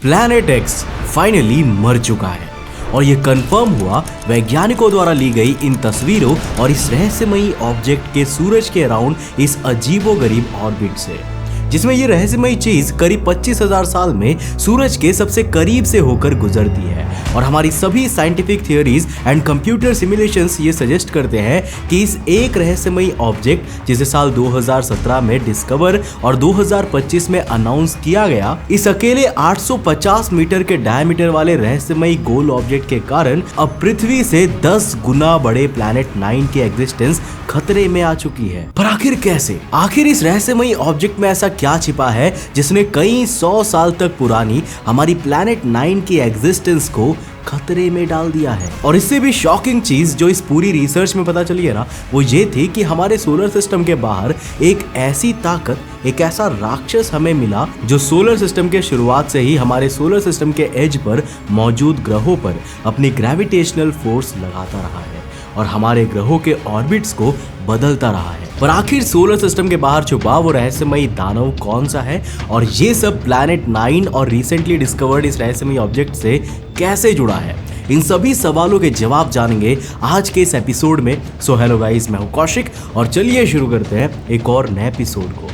Planet x finally मर चुका है और ये कंफर्म हुआ वैज्ञानिकों द्वारा ली गई इन तस्वीरों और इस रहस्यमयी ऑब्जेक्ट के सूरज के अराउंड इस अजीबोगरीब ऑर्बिट से, जिसमें ये रहस्यमयी चीज करीब 25,000 साल में सूरज के सबसे करीब से होकर गुजरती है। और हमारी सभी scientific theories and computer simulations ये सजेस्ट करते हैं कि इस एक रहस्यमयी ऑब्जेक्ट जिसे साल 2017 में डिस्कवर और 2025 में अनाउंस किया गया, इस अकेले 850 मीटर के डायमीटर वाले रहस्यमयी गोल ऑब्जेक्ट के कारण अब पृथ्वी से 10 गुना बड़े प्लैनेट 9 की एग्जिस्टेंस खतरे में आ चुकी है। पर आखिर कैसे? आखिर इस रहस्यमयी ऑब्जेक्ट में ऐसा क्या छिपा है जिसने कई 100 साल तक पुरानी हमारी प्लैनेट 9 की एग्जिस्टेंस को खतरे में डाल दिया है? और इससे भी शॉकिंग चीज जो इस पूरी रिसर्च में पता चली है ना, वो ये थी कि हमारे सोलर सिस्टम के बाहर एक ऐसी ताकत, एक ऐसा राक्षस हमें मिला जो सोलर सिस्टम के शुरुआत से ही हमारे सोलर सिस्टम के एज पर मौजूद ग्रहों पर अपनी ग्रेविटेशनल फोर्स लगाता रहा है और हमारे ग्रहों के ऑर्बिट्स को बदलता रहा है। पर आखिर सोलर सिस्टम के बाहर छुपा वो रहस्यमयी दानव कौन सा है और ये सब प्लैनेट 9 और रिसेंटली डिस्कवर्ड इस रहस्यमयी ऑब्जेक्ट से कैसे जुड़ा है? इन सभी सवालों के जवाब जानेंगे आज के इस एपिसोड में। सो हेलो गाइस, मैं हूं कौशिक और चलिए शुरू करते हैं एक और नए एपिसोड को।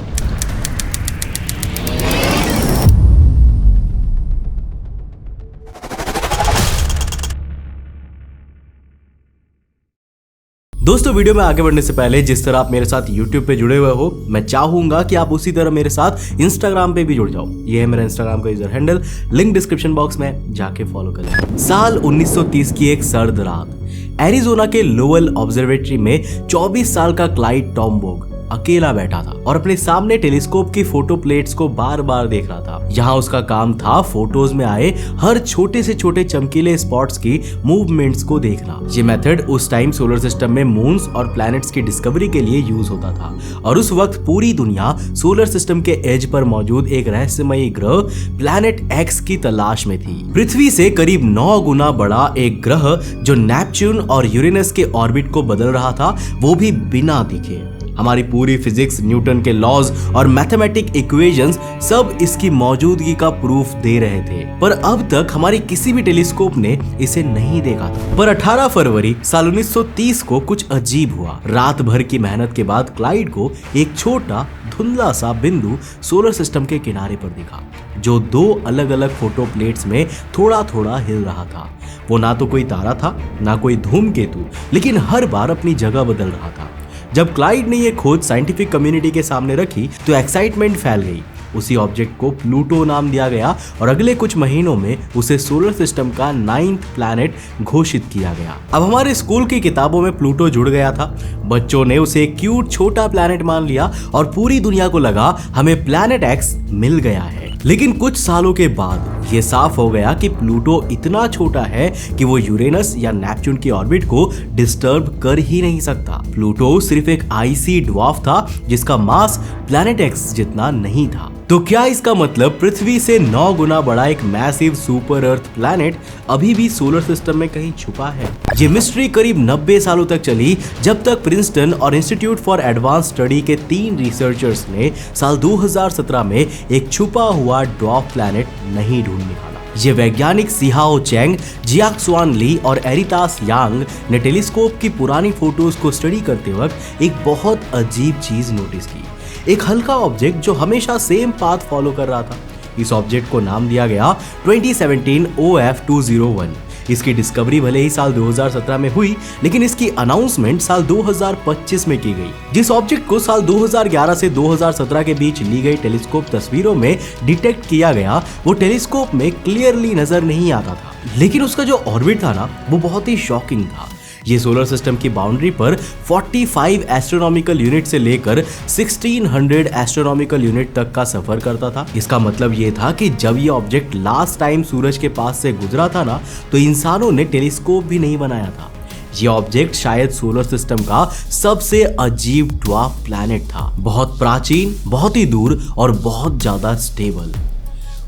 दोस्तों, वीडियो में आगे बढ़ने से पहले जिस तरह आप मेरे साथ YouTube पे जुड़े हुए हो, मैं चाहूंगा कि आप उसी तरह मेरे साथ Instagram पे भी जुड़ जाओ। ये है मेरा Instagram का user handle, link description box में जाके फॉलो कर लें। साल 1930 की एक सर्द रात एरिजोना के लोवेल ऑब्जर्वेटरी में 24 साल का क्लाइड टॉम्बोग अकेला बैठा था और अपने सामने टेलीस्कोप की फोटो प्लेट्स को बार बार देख रहा था। यहाँ उसका काम था फोटोज में आए हर छोटे से छोटे चमकीले स्पॉट्स की मूवमेंट्स को देखना। ये मेथड उस टाइम सोलर सिस्टम में मून्स और प्लैनेट्स की डिस्कवरी के लिए यूज होता था और उस वक्त पूरी दुनिया सोलर सिस्टम के एज पर मौजूद एक रहस्यमयी ग्रह प्लैनेट एक्स की तलाश में थी। पृथ्वी से करीब 9 गुना बड़ा एक ग्रह जो नेपच्यून और यूरेनस के ऑर्बिट को बदल रहा था, वो भी बिना दिखे। हमारी पूरी फिजिक्स, न्यूटन के लॉज और मैथमेटिक इक्वेशंस सब इसकी मौजूदगी का प्रूफ दे रहे थे, पर अब तक हमारी किसी भी टेलीस्कोप ने इसे नहीं देखा था। पर 18 फरवरी साल 1930 को कुछ अजीब हुआ। रात भर की मेहनत के बाद क्लाइड को एक छोटा धुंधला सा बिंदु सोलर सिस्टम के किनारे पर दिखा, जो 2 अलग अलग फोटो प्लेट्स में थोड़ा थोड़ा हिल रहा था। वो ना तो कोई तारा था, ना कोई धूमकेतु, लेकिन हर बार अपनी जगह बदल रहा था। जब क्लाइड ने यह खोज साइंटिफिक कम्युनिटी के सामने रखी तो एक्साइटमेंट फैल गई। उसी ऑब्जेक्ट को प्लूटो नाम दिया गया और अगले कुछ महीनों में उसे सोलर सिस्टम का 9th प्लैनेट घोषित किया गया। अब हमारे स्कूल की किताबों में प्लूटो जुड़ गया था। बच्चों ने उसे एक क्यूट छोटा प्लैनेट मान लिया और पूरी दुनिया को लगा हमें प्लैनेट एक्स मिल गया है। लेकिन कुछ सालों के बाद ये साफ हो गया कि प्लूटो इतना छोटा है कि वो यूरेनस या नेपच्यून की ऑर्बिट को डिस्टर्ब कर ही नहीं सकता। प्लूटो सिर्फ एक आइसी ड्वार्फ था जिसका मास प्लैनेट एक्स जितना नहीं था। तो क्या इसका मतलब पृथ्वी से 9 गुना बड़ा एक मैसिव सुपर अर्थ प्लैनेट अभी भी सोलर सिस्टम में कहीं छुपा है? ये मिस्ट्री करीब 90 सालों तक चली, जब तक प्रिंसटन और इंस्टीट्यूट फॉर एडवांस स्टडी के 3 रिसर्चर्स ने साल 2017 में एक छुपा हुआ ड्वार्फ प्लैनेट नहीं ढूंढ निकाला। ये वैज्ञानिक सिहाओ चेंग, जियाक्सुआन ली और एरितास यांग ने टेलीस्कोप की पुरानी फोटोज को स्टडी करते वक्त एक बहुत अजीब चीज नोटिस की। एक हल्का ऑब्जेक्ट जो हमेशा सेम पाथ फॉलो कर रहा था। इस ऑब्जेक्ट को नाम दिया गया 2017 OF201। इसकी डिस्कवरी भले ही साल 2017 में हुई, लेकिन इसकी अनाउंसमेंट साल 2025 में की गई। जिस ऑब्जेक्ट को साल 2011 से 2017 के बीच ली गई टेलीस्कोप तस्वीरों में डिटेक्ट किया गया, वो टेलीस्कोप में क्लियरली नजर नहीं आता था, लेकिन उसका जो ऑर्बिट था ना, वो बहुत ही शॉकिंग था। ये सोलर सिस्टम की बाउंड्री पर 45 एस्ट्रोनॉमिकल यूनिट से लेकर 1600 एस्ट्रोनॉमिकल यूनिट तक का सफर करता था। इसका मतलब ये था कि जब ये ऑब्जेक्ट लास्ट टाइम सूरज के पास से गुजरा था ना, तो इंसानों ने टेलीस्कोप भी नहीं बनाया था। ये ऑब्जेक्ट शायद सोलर सिस्टम का सबसे अजीब ड्वार्फ प्लैनेट था। बहुत प्राचीन, बहुत ही दूर और बहुत ज्यादा स्टेबल।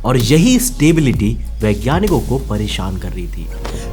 और यही स्टेबिलिटी वैज्ञानिकों को परेशान कर रही थी।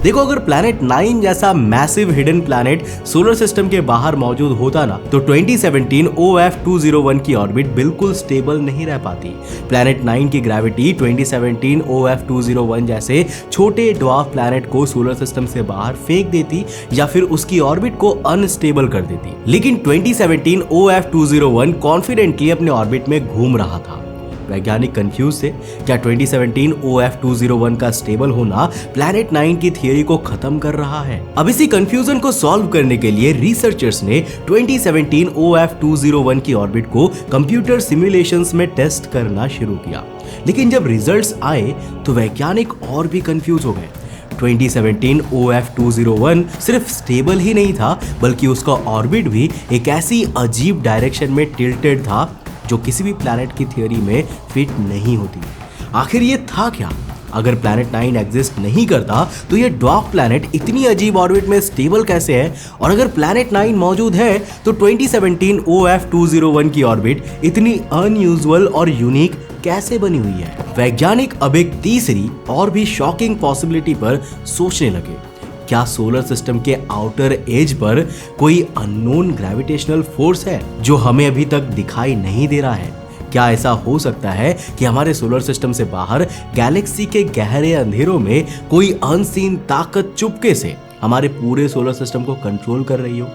देखो, अगर प्लैनेट 9 जैसा massive hidden planet solar system के बाहर मौजूद होता ना, तो 2017 OF201 की ऑर्बिट बिल्कुल स्टेबल नहीं रह पाती। प्लैनेट 9 की ग्रेविटी 2017 OF201 जैसे छोटे ड्वार्फ प्लैनेट को सोलर सिस्टम से बाहर फेंक देती या फिर उसकी ऑर्बिट को अनस्टेबल कर देती। लेकिन 2017 OF201 कॉन्फिडेंटली अपने ऑर्बिट में घूम रहा था। वैज्ञानिक कंफ्यूज थे, क्या 2017 OF201 का स्टेबल होना प्लैनेट 9 की थियरी को खत्म कर रहा है? अब इसी कंफ्यूजन को सॉल्व करने के लिए रिसर्चर्स ने 2017 OF201 की ऑर्बिट को कंप्यूटर सिमुलेशंस में टेस्ट करना शुरू किया। लेकिन जब रिजल्ट्स आए तो वैज्ञानिक और भी कंफ्यूज हो गए। 2017 OF201 सिर्फ स्टेबल ही नहीं था, बल्कि उसका ऑर्बिट भी एक ऐसी अजीब डायरेक्शन में टिल्टेड था जो किसी भी प्लैनेट की थियरी में फिट नहीं होती। आखिर ये था क्या? अगर प्लैनेट 9 एग्जिस्ट नहीं करता तो ये ड्वार्फ प्लैनेट इतनी अजीब ऑर्बिट में स्टेबल कैसे है? और अगर प्लैनेट 9 मौजूद है तो 2017 OF201 की ऑर्बिट इतनी अनयूजुअल और यूनिक कैसे बनी हुई है? वैज्ञानिक अब एक तीसरी और भी शॉकिंग पॉसिबिलिटी पर सोचने लगे। क्या सोलर सिस्टम के आउटर एज पर कोई अननोन ग्रेविटेशनल फोर्स है जो हमें अभी तक दिखाई नहीं दे रहा है? क्या ऐसा हो सकता है कि हमारे सोलर सिस्टम से बाहर गैलेक्सी के गहरे अंधेरों में कोई अनसीन ताकत चुपके से हमारे पूरे सोलर सिस्टम को कंट्रोल कर रही हो?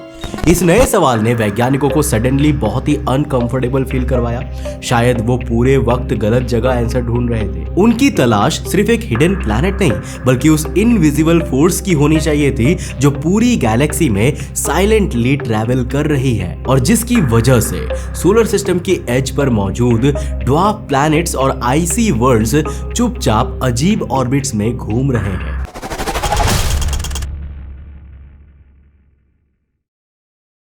इस नए सवाल ने वैज्ञानिकों को सडनली बहुत ही अनकंफर्टेबल फील करवाया। शायद वो पूरे वक्त गलत जगह आंसर ढूंढ रहे थे। उनकी तलाश सिर्फ एक हिडन प्लैनेट नहीं, बल्कि उस इनविजिबल फोर्स की होनी चाहिए थी जो पूरी गैलेक्सी में साइलेंटली ट्रैवल कर रही है और जिसकी वजह से सोलर सिस्टम की एज पर मौजूद ड्वार्फ प्लैनेट्स और आइसी वर्ल्ड्स चुपचाप अजीब ऑर्बिट्स में घूम रहे हैं।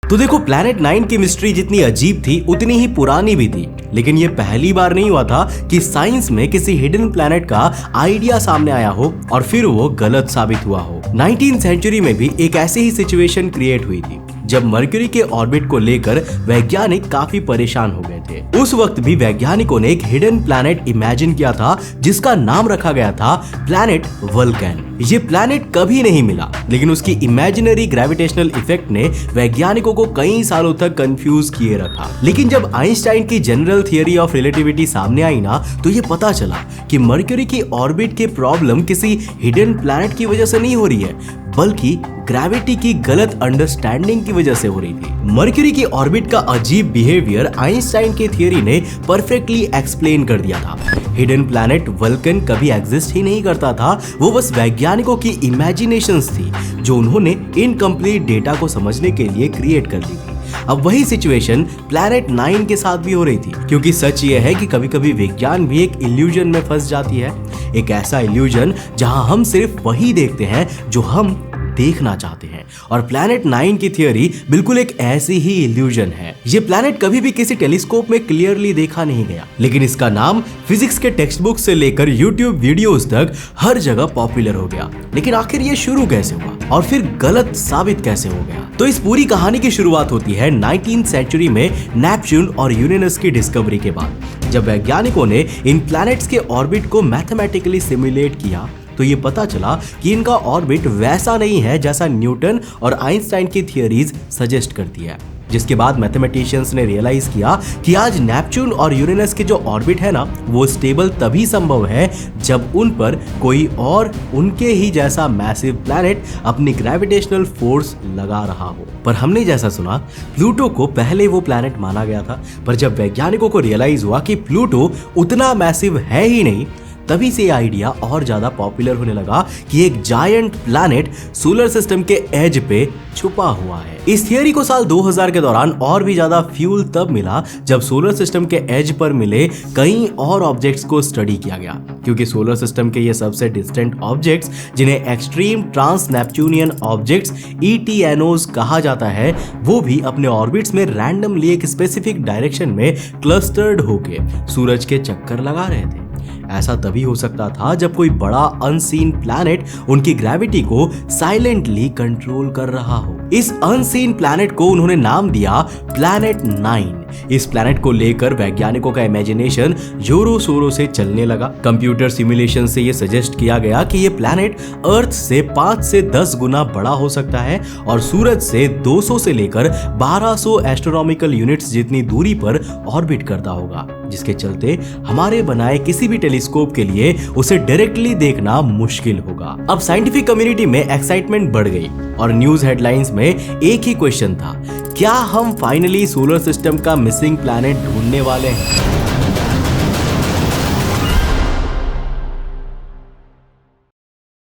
तो देखो, प्लैनेट 9 की मिस्ट्री जितनी अजीब थी उतनी ही पुरानी भी थी। लेकिन ये पहली बार नहीं हुआ था कि साइंस में किसी हिडन प्लैनेट का आइडिया सामने आया हो और फिर वो गलत साबित हुआ हो। 19th सेंचुरी में भी एक ऐसी ही सिचुएशन क्रिएट हुई थी जब मरकरी के ऑर्बिट को लेकर वैज्ञानिक काफी परेशान हो गए थे। उस वक्त भी वैज्ञानिकों ने एक हिडन प्लैनेट इमेजिन किया था जिसका नाम रखा गया था प्लैनेट वल्कन। ये प्लैनेट कभी नहीं मिला, लेकिन उसकी इमेजिनरी ग्रेविटेशनल इफेक्ट ने वैज्ञानिकों को कई सालों तक कंफ्यूज किए रखा। लेकिन जब आइंस्टाइन की जनरल थियरी ऑफ रिलेटिविटी सामने आई ना, तो ये पता चला कि मरकरी की ऑर्बिट की प्रॉब्लम किसी हिडन प्लैनेट की वजह से नहीं हो रही है, बल्कि ग्रेविटी की गलत अंडरस्टैंडिंग की वजह से हो रही थी। मरकरी की ऑर्बिट का अजीब बिहेवियर आइंस्टाइन की थियरी ने परफेक्टली एक्सप्लेन कर दिया था। हिडन प्लैनेट वल्कन कभी एग्जिस्ट ही नहीं करता था, वो बस वैज्ञानिकों की इमेजिनेशंस थी जो उन्होंने इनकम्प्लीट डेटा को समझने के लिए क्रिएट कर दी थी। अब वही सिचुएशन प्लैनेट 9 के साथ भी हो रही थी, क्योंकि सच ये है कि कभी कभी विज्ञान भी एक इल्यूजन में फंस जाती है। एक ऐसा इल्यूजन जहां हम सिर्फ वही देखते हैं जो हम देखना चाहते हैं, और प्लैनेट 9 की थियरी बिल्कुल एक ऐसी ही इल्यूजन है। ये प्लैनेट कभी भी किसी टेलीस्कोप में क्लियरली देखा नहीं गया, लेकिन इसका नाम फिजिक्स के टेक्स्ट बुक से लेकर यूट्यूब वीडियोस तक हर जगह पॉपुलर हो गया। लेकिन आखिर ये शुरू कैसे हुआ और फिर गलत साबित कैसे हो गया? तो इस पूरी कहानी की शुरुआत होती है 19th सेंचुरी में नेपच्यून और यूरेनस की डिस्कवरी के बाद, जब वैज्ञानिकों ने इन प्लैनेट्स के ऑर्बिट को मैथमेटिकली सिमुलेट किया तो ये पता चला कि इनका ऑर्बिट वैसा नहीं है जैसा न्यूटन और आइंस्टाइन की थियरीज सजेस्ट करती है। जिसके बाद मैथमेटिशियंस ने रियलाइज किया कि आज नेपच्यून और यूरेनस के जो ऑर्बिट है ना, वो स्टेबल तभी संभव है जब उन पर कोई और उनके ही जैसा मैसिव प्लैनेट अपनी ग्रेविटेशनल फोर्स लगा रहा हो। पर हमने जैसा सुना, प्लूटो को पहले वो प्लैनेट माना गया था, पर जब वैज्ञानिकों को रियलाइज हुआ कि प्लूटो उतना मैसिव है ही नहीं, तभी से आइडिया और ज्यादा पॉपुलर होने लगा कि एक जायंट प्लैनेट सोलर सिस्टम के एज पे छुपा हुआ है। इस थियरी को साल 2000 के दौरान और भी ज्यादा फ्यूल तब मिला जब सोलर सिस्टम के एज पर मिले कई और ऑब्जेक्ट्स को स्टडी किया गया, क्योंकि सोलर सिस्टम के ये सबसे डिस्टेंट ऑब्जेक्ट्स जिन्हें extreme trans Neptunian objects ETNOs कहा जाता है, वो भी अपने ऑर्बिट्स में रैंडमली एक स्पेसिफिक डायरेक्शन में क्लस्टर्ड होके सूरज के चक्कर लगा रहे थे। ऐसा तभी हो सकता था जब कोई बड़ा अनसीन प्लैनेट उनकी ग्रेविटी को साइलेंटली कंट्रोल कर रहा हो। इस अनसीन प्लैनेट को उन्होंने नाम दिया प्लैनेट 9। इस प्लैनेट को लेकर वैज्ञानिकों का इमेजिनेशन जोरों शोरों से चलने लगा। कंप्यूटर सिमुलेशन से यह सजेस्ट किया गया कि यह प्लैनेट अर्थ से 5 से 10 गुना बड़ा हो सकता है और सूरज से 200 से लेकर 1200 एस्ट्रोनॉमिकल यूनिट्स जितनी दूरी पर ऑर्बिट करता होगा, जिसके चलते हमारे बनाए किसी भी टेलीस्कोप के लिए उसे डायरेक्टली देखना मुश्किल होगा। अब साइंटिफिक कम्युनिटी में एक्साइटमेंट बढ़ गई और न्यूज हेडलाइंस में एक ही क्वेश्चन था, क्या हम फाइनली सोलर सिस्टम का मिसिंग प्लैनेट ढूंढने वाले हैं?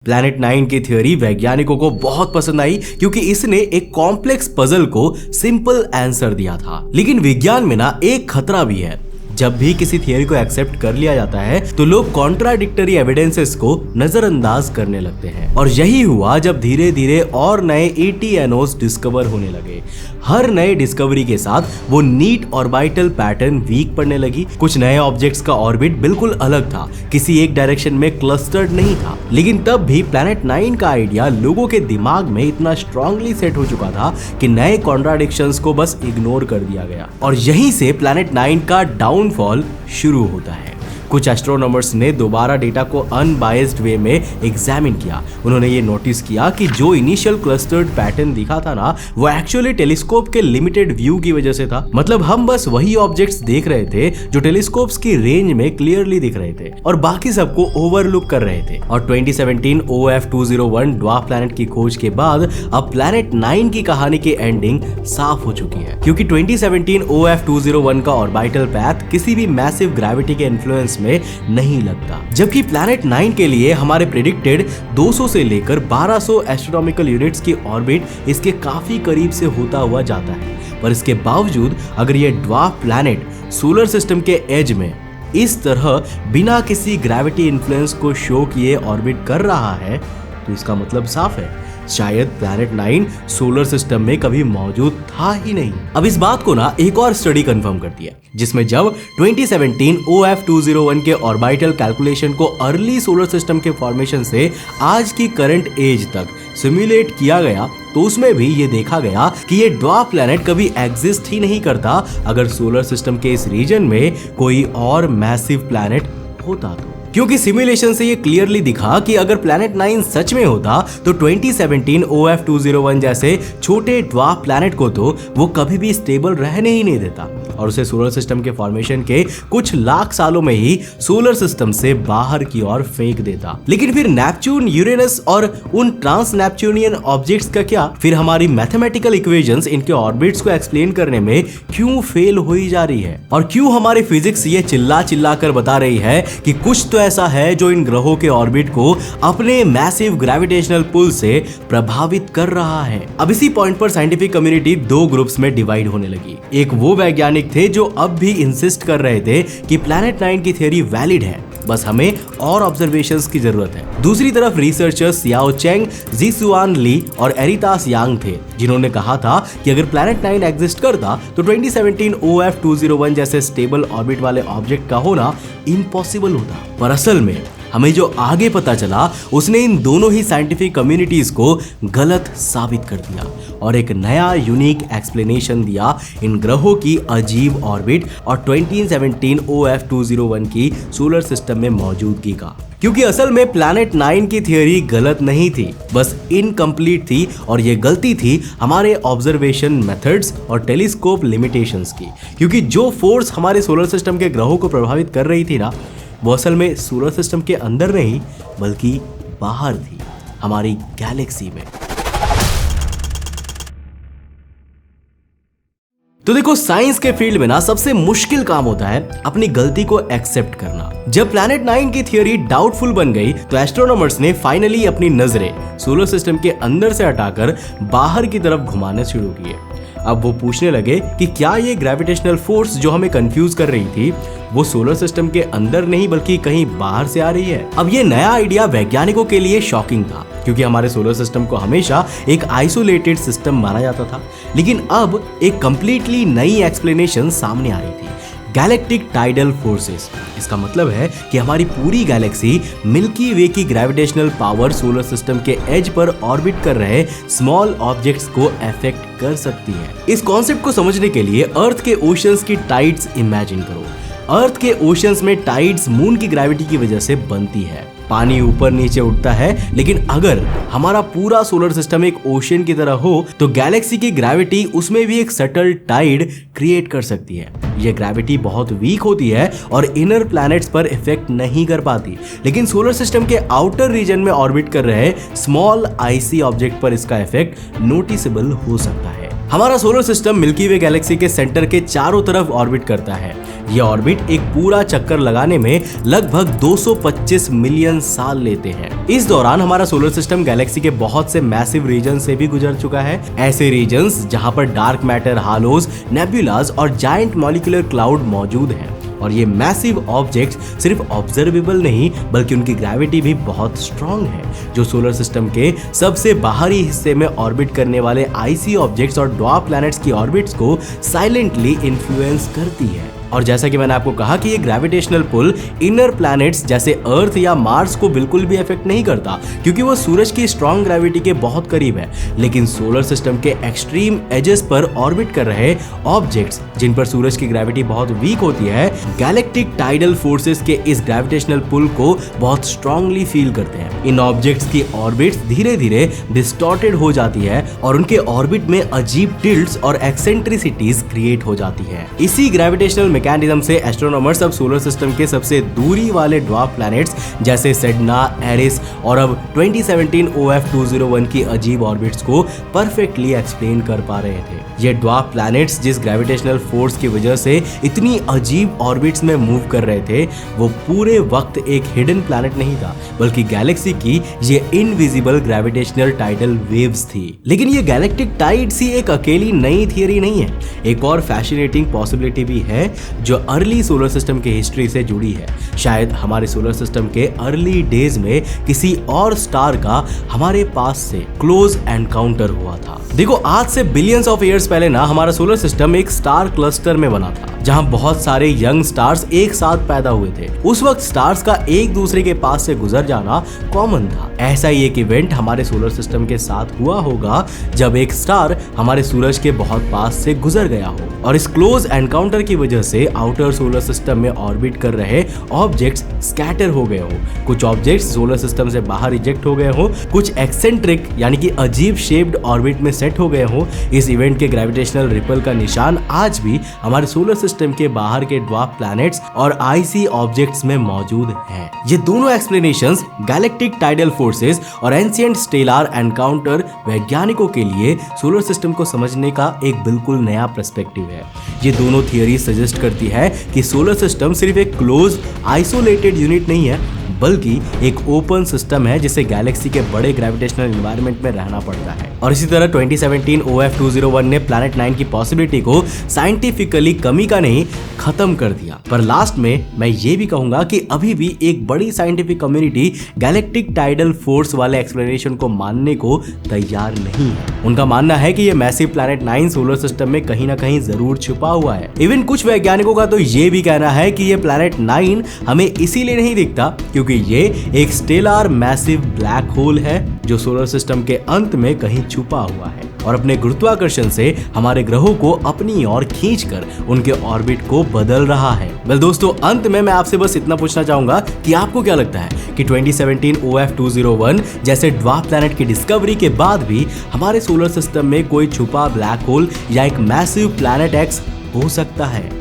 प्लैनेट 9 की थ्योरी वैज्ञानिकों को बहुत पसंद आई क्योंकि इसने एक कॉम्प्लेक्स पजल को सिंपल आंसर दिया था। लेकिन विज्ञान में ना एक खतरा भी है। जब भी किसी थियरी को एक्सेप्ट कर लिया जाता है तो लोग कॉन्ट्राडिक्टरी एविडेंसेस को नजरअंदाज करने लगते हैं और यही हुआ जब धीरे धीरे और नए ETNOs डिस्कवर होने लगे। हर नए डिस्कवरी के साथ वो नीट ऑर्बिटल पैटर्न वीक पड़ने लगी। कुछ नए ऑब्जेक्ट्स का ऑर्बिट बिल्कुल अलग था, किसी एक डायरेक्शन में क्लस्टर्ड नहीं था। लेकिन तब भी प्लैनेट 9 का आइडिया लोगों के दिमाग में इतना स्ट्रांगली सेट हो चुका था कि नए कॉन्ट्राडिक्शंस को बस इग्नोर कर दिया गया और यहीं से प्लैनेट 9 का डाउनफॉल शुरू होता है। कुछ एस्ट्रोनॉमर्स ने दोबारा डेटा को अनबायस्ड वे में एग्जामिन किया। उन्होंने ये नोटिस किया कि जो इनिशियल क्लस्टर्ड पैटर्न दिखा था ना, वो एक्चुअली टेलीस्कोप के लिमिटेड व्यू की वजह से था। मतलब हम बस वही ऑब्जेक्ट्स देख रहे थे जो टेलीस्कोप्स की रेंज में क्लियरली दिख रहे थे और बाकी सबको ओवरलुक कर रहे थे। और 2017 OF201 ड्वार्फ प्लैनेट की खोज के बाद अब प्लैनेट 9 की कहानी की एंडिंग साफ हो चुकी है, क्योंकि 2017 OF201 का ऑर्बिटल पैथ किसी भी मैसिव ग्रेविटी के इन्फ्लुएंस में नहीं लगता, जबकि प्लैनेट 9 के लिए हमारे प्रेडिक्टेड 200 से लेकर 1200 एस्ट्रोनॉमिकल यूनिट्स की ऑर्बिट इसके काफी करीब से होता हुआ जाता है। पर इसके बावजूद अगर ये ड्वार्फ प्लैनेट सोलर सिस्टम के एज में इस तरह बिना किसी ग्रेविटी इन्फ्लुएंस को शो किए ऑर्बिट कर रहा है तो इसका मतलब साफ है, शायद प्लैनेट 9 सोलर सिस्टम में कभी मौजूद था ही नहीं। अब इस बात को ना एक और स्टडी कंफर्म करती है, जिसमें जब 2017 OF201 के ऑर्बिटल कैलकुलेशन को अर्ली सोलर सिस्टम के फॉर्मेशन से आज की करंट एज तक सिमुलेट किया गया तो उसमें भी ये देखा गया कि ये ड्वार्फ प्लैनेट कभी एग्जिस्ट ही नहीं करता अगर सोलर सिस्टम के इस रीजन में कोई और मैसिव प्लैनेट होता तो। क्योंकि सिमुलेशन से ये क्लियरली दिखा कि अगर प्लैनेट 9 सच में होता तो 2017 OF201 जैसे छोटे ड्वार्फ प्लैनेट को तो वो कभी भी स्टेबल रहने ही नहीं देता और उसे सोलर सिस्टम के फॉर्मेशन के कुछ लाख सालों में ही सोलर सिस्टम से बाहर की ओर फेंक देता। लेकिन फिर नेपच्यून, यूरेनस और उन ट्रांस नेपच्यूनियन ऑब्जेक्ट्स का क्या? फिर हमारी मैथमेटिकल इक्वेशंस इनके ऑर्बिट्स को एक्सप्लेन करने में क्यों फेल हो ही जा रही है और क्यों हमारी फिजिक्स ये चिल्ला चिल्ला कर बता रही है कि कुछ तो ऐसा है जो इन ग्रहों के ऑर्बिट को अपने मैसिव ग्रेविटेशनल पुल से प्रभावित कर रहा है। अब इसी पॉइंट पर साइंटिफिक कम्युनिटी दो ग्रुप्स में डिवाइड होने लगी। एक वो वैज्ञानिक थे जो अब भी इंसिस्ट कर रहे थे कि प्लैनेट 9 की थ्योरी वैलिड है, बस हमें और ऑब्जर्वेशंस की जरूरत है। दूसरी तरफ रिसर्चर्स सियाओ चेंग, जीसुआन ली और एरितास यांग थे, जिन्होंने कहा था कि अगर प्लैनेट 9 एग्जिस्ट करता तो 2017 OF201 जैसे स्टेबल ऑर्बिट वाले ऑब्जेक्ट का होना इम्पॉसिबल होता। पर असल में हमें जो आगे पता चला उसने इन दोनों ही साइंटिफिक कम्युनिटीज को गलत साबित कर दिया और एक नया यूनिक एक्सप्लेनेशन दिया इन ग्रहों की अजीब ऑर्बिट और 2017 OF201 की सोलर सिस्टम में मौजूदगी का। क्योंकि असल में प्लैनेट 9 की थ्योरी गलत नहीं थी, बस इनकम्प्लीट थी और ये गलती थी हमारे ऑब्जर्वेशन मेथड्स और टेलीस्कोप लिमिटेशंस की। क्योंकि जो फोर्स हमारे सोलर सिस्टम के ग्रहों को प्रभावित कर रही थी ना, वो असल में सोलर सिस्टम के अंदर नहीं बल्कि बाहर थी, हमारी गैलेक्सी में। तो देखो, साइंस के फील्ड में ना सबसे मुश्किल काम होता है अपनी गलती को एक्सेप्ट करना। जब प्लैनेट 9 की थ्योरी डाउटफुल बन गई तो एस्ट्रोनॉमर्स ने फाइनली अपनी नजरें सोलर सिस्टम के अंदर से हटाकर बाहर की तरफ घुमाने शुरू किए। अब वो पूछने लगे कि क्या ये ग्रेविटेशनल फोर्स जो हमें कंफ्यूज कर रही थी वो सोलर सिस्टम के अंदर नहीं बल्कि कहीं बाहर से आ रही है। अब ये नया आइडिया वैज्ञानिकों के लिए शॉकिंग था, क्योंकि हमारे सोलर सिस्टम को हमेशा एक आइसोलेटेड सिस्टम माना जाता था, लेकिन अब एक कंप्लीटली नई एक्सप्लेनेशन सामने आ रही थी। Galactic tidal forces. इसका मतलब है कि हमारी पूरी गैलेक्सी मिल्की वे की ग्रेविटेशनल पावर सोलर सिस्टम के एज पर ऑर्बिट कर रहे स्मॉल ऑब्जेक्ट्स को अफेक्ट कर सकती है। इस कॉन्सेप्ट को समझने के लिए अर्थ के ओशंस की टाइड्स इमेजिन करो। अर्थ के ओशंस में टाइड्स मून की ग्रेविटी की वजह से बनती है। पानी ऊपर नीचे उठता है, लेकिन अगर हमारा पूरा सोलर सिस्टम एक ओशन की तरह हो तो गैलेक्सी की ग्रेविटी उसमें भी एक सटल टाइड क्रिएट कर सकती है। यह ग्रेविटी बहुत वीक होती है और इनर प्लैनेट्स पर इफेक्ट नहीं कर पाती, लेकिन सोलर सिस्टम के आउटर रीजन में ऑर्बिट कर रहे स्मॉल आइसी ऑब्जेक्ट पर इसका इफेक्ट नोटिसेबल हो सकता है। हमारा सोलर सिस्टम मिल्की वे गैलेक्सी के सेंटर के चारों तरफ ऑर्बिट करता है। यह ऑर्बिट एक पूरा चक्कर लगाने में लगभग 225 मिलियन साल लेते हैं। इस दौरान हमारा सोलर सिस्टम गैलेक्सी के बहुत से मैसिव रीजन से भी गुजर चुका है। ऐसे रीजन्स जहां पर डार्क मैटर, हालोज, नेबुलाज और जायंट मॉलिक्यूलर क्लाउड मौजूद हैं। और ये मैसिव ऑब्जेक्ट्स सिर्फ ऑब्जर्वेबल नहीं बल्कि उनकी ग्रेविटी भी बहुत स्ट्रांग है, जो सोलर सिस्टम के सबसे बाहरी हिस्से में ऑर्बिट करने वाले आईसी ऑब्जेक्ट्स और ड्वार्फ प्लैनेट्स की ऑर्बिट्स को साइलेंटली इन्फ्लुएंस करती है। और जैसा कि मैंने आपको कहा कि ये ग्रेविटेशनल पुल इनर प्लैनेट्स जैसे अर्थ या मार्स को बिल्कुल भी इफेक्ट नहीं करता, क्योंकि वो सूरज की स्ट्रॉन्ग ग्रेविटी के बहुत करीब है। लेकिन सोलर सिस्टम के एक्सट्रीम एजेस पर ऑर्बिट कर रहे ऑब्जेक्ट्स जिन पर सूरज की ग्रेविटी बहुत वीक होती है, गैलेक्टिक टाइडल फोर्सेस के इस ग्रेविटेशनल पुल को बहुत स्ट्रांगली फील करते हैं। इन ऑब्जेक्ट्स की ऑर्बिट्स धीरे धीरे डिस्टॉर्टेड हो जाती है और उनके ऑर्बिट में अजीब टिल्ट्स और एक्सेंट्रिसिटीज क्रिएट हो जाती है। इसी ग्रेविटेशनल मैकेनिज्म से एस्ट्रोनॉमर्स अब सोलर सिस्टम के सबसे दूरी वाले ड्वार्फ प्लैनेट्स जैसे सेडना, एरिस और अब 2017 OF201 की अजीब ऑर्बिट्स को परफेक्टली एक्सप्लेन कर पा रहे थे। ये ड्वार्फ प्लैनेट्स जिस ग्रेविटेशनल फोर्स की वजह से इतनी अजीब ऑर्बिट्स में मूव कर रहे थे, वो पूरे वक्त एक हिडन प्लैनेट नहीं था, बल्कि गैलेक्सी की ये इनविजिबल ग्रेविटेशनल टाइडल वेव्स थी। लेकिन ये गैलेक्टिक टाइड्स ही एक अकेली नई थियरी नहीं है। एक और फैसिनेटिंग पॉसिबिलिटी भी है जो अर्ली सोलर सिस्टम की हिस्ट्री से जुड़ी है। शायद हमारे सोलर सिस्टम के अर्ली डेज में किसी और स्टार का हमारे पास से क्लोज एनकाउंटर हुआ था। देखो, आज से बिलियंस ऑफ ईयर्स पहले ना हमारा सोलर सिस्टम एक स्टार क्लस्टर में बना था, जहां बहुत सारे यंग स्टार्स एक साथ पैदा हुए थे। उस वक्त स्टार्स का एक दूसरे के पास से गुजर जाना कॉमन था। ऐसा ही एक इवेंट हमारे सोलर सिस्टम के साथ हुआ होगा जब एक स्टार हमारे सूरज के बहुत पास से गुजर गया हो, और इस क्लोज एनकाउंटर की वजह से आउटर सोलर सिस्टम में ऑर्बिट कर रहे ऑब्जेक्ट्स स्कैटर हो गए हो। कुछ ऑब्जेक्ट्स सोलर सिस्टम से बाहर इजेक्ट हो गए हो, कुछ एक्सेंट्रिक यानी कि अजीब शेप्ड ऑर्बिट में सेट हो गए हो। इस इवेंट के ग्रेविटेशनल रिपल का निशान आज भी हमारे सोलर सिस्टम के बाहर के ड्वार्फ प्लैनेट्स और आईसी ऑब्जेक्ट्स में मौजूद हैं। ये दोनों एक्सप्लेनेशंस, गैलेक्टिक टाइडल फोर्सेस और एंशिएंट स्टेलर एनकाउंटर, वैज्ञानिकों के लिए सोलर सिस्टम को समझने का एक बिल्कुल नया पर्सपेक्टिव है। ये दोनों थियरी सजेस्ट करती है कि सोलर सिस्टम सिर्फ एक क्लोज आइसोलेटेड यूनिट नहीं है, बल्कि एक ओपन सिस्टम है जिसे गैलेक्सी के बड़े ग्रेविटेशनल एनवायरनमेंट में रहना पड़ता है। और इसी तरह 2017 OF201 ने प्लैनेट 9 की पॉसिबिलिटी को साइंटिफिकली कमी का नहीं खत्म कर दिया। पर लास्ट में मैं ये भी कहूंगा कि अभी भी एक बड़ी scientific community galactic tidal force वाले एक्सप्लेनेशन को मानने को तैयार नहीं है। उनका मानना है कि ये मैसिव प्लैनेट 9 सोलर सिस्टम में कहीं ना कहीं जरूर छुपा हुआ है। इवन कुछ वैज्ञानिकों का तो ये भी कहना है कि ये प्लैनेट 9 हमें इसीलिए नहीं दिखता क्योंकि ये एक स्टेलर मैसिव ब्लैक होल है जो सोलर सिस्टम के अंत में कहीं छुपा हुआ है और अपने गुरुत्वाकर्षण से हमारे ग्रहों को अपनी ओर खींचकर उनके ऑर्बिट को बदल रहा है। वेल दोस्तों, अंत में मैं आपसे बस इतना पूछना चाहूंगा कि आपको क्या लगता है कि 2017 OF201 जैसे ड्वार्फ प्लैनेट की डिस्कवरी के बाद भी हमारे सोलर सिस्टम में कोई छुपा ब्लैक होल या एक मैसिव प्लैनेट एक्स हो सकता है?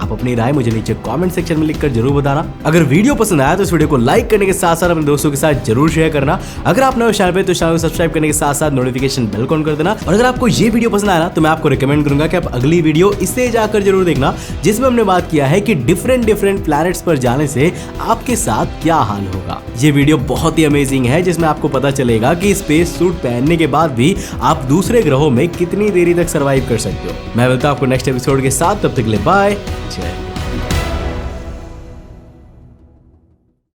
आप अपनी राय मुझे नीचे कमेंट सेक्शन में लिखकर जरूर बताना। अगर वीडियो पसंद आया तो इस वीडियो को लाइक करने के साथ साथ अपने दोस्तों के साथ जरूर शेयर करना। अगर आप नए चैनल पे तो चैनल को सब्सक्राइब करने के साथ साथ नोटिफिकेशन बेल ऑन कर देना। और अगर आपको ये वीडियो पसंद आया ना तो मैं आपको रिकमेंड करूंगा कि आप अगली वीडियो इससे जाकर जरूर देखना, जिसमें हमने बात किया है कि डिफरेंट प्लैनेट्स पर जाने से आपके साथ क्या हाल होगा। ये वीडियो बहुत ही अमेजिंग है, जिसमें आपको पता चलेगा कि स्पेस सूट पहनने के बाद भी आप दूसरे ग्रहों में कितनी देरी तक सर्वाइव कर सकते हो। मैं मिलता हूं आपको नेक्स्ट एपिसोड के साथ, तब तक के लिए बाय। जय